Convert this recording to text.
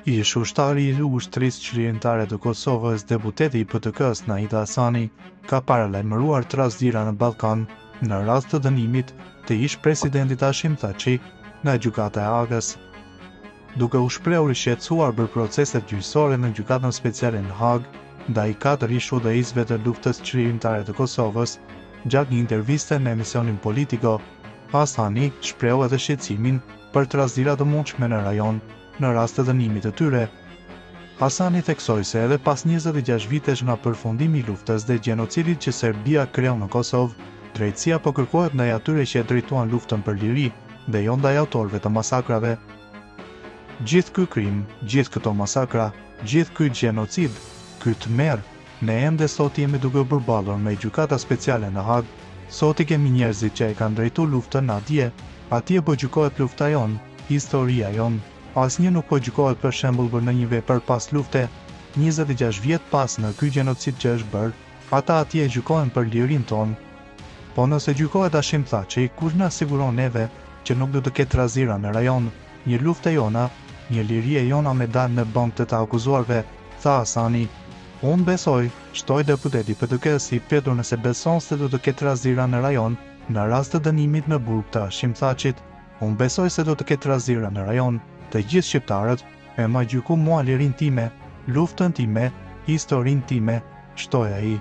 Ish ushtari i ushtrisë qytetare të Kosovës, deputeti i PTK-s Naida Hasani, ka paralajmëruar trazëdira në Ballkan në rast të dënimit të ish presidentit Hashim Thaçi nga gjykata e Hagës. Duke u shprehur i shqetësuar për proceset gjyqësore në gjykatën speciale në Hagë ndaj 4 ish udhëheqësve të luftës qytetare të Kosovës, gjatë një interviste në emisionin Politico, Hasani shprehu edhe shqetësimin për trazëdira të mundshme në rajon në rast të dënimit të tyre. Hasani theksoi se edhe pas 26 vitesh nga përfundimi i luftës dhe gjenocidit që Serbia kreu në Kosovë, drejtësia po kërkohet ndaj atyre që e drejtuan luftën për liri dhe jo ndaj autorëve të masakrave. Gjithë ky krim, gjithë këto masakra, gjithë ky gjenocid, ky tmerr, ne ende sot jemi duke u përballur me gjykata speciale në Hagë. Sot i kemi njerëzit që e kanë drejtuar luftën atje po gjykohet lufta jon, historia jon. Asnjë nuk po gjykohet për shembull për në një vepër pas lufte, 26 vjet pas në ky gjenocid që është bërë, ata atje gjykohen për lirinë tonë. Po nëse gjykohet Hashim Thaçi, kush na siguron neve që nuk do të ketë trazëdira në rajon, një luftë e jona, një liri e jona me dalë në bank të akuzuarve, tha Hasani. Unë besoj, shtoi deputeti PTK-s i pyetur nëse beson se do të ketë trazëdira në rajon në rast të dënimit në burg të Hashim Thaçit. Unë besoj se do të ketë trazëdira në rajon. Të gjithë shqiptarët e ma gjyku mua lirinë time, luftën time, historinë time, shtoi ai.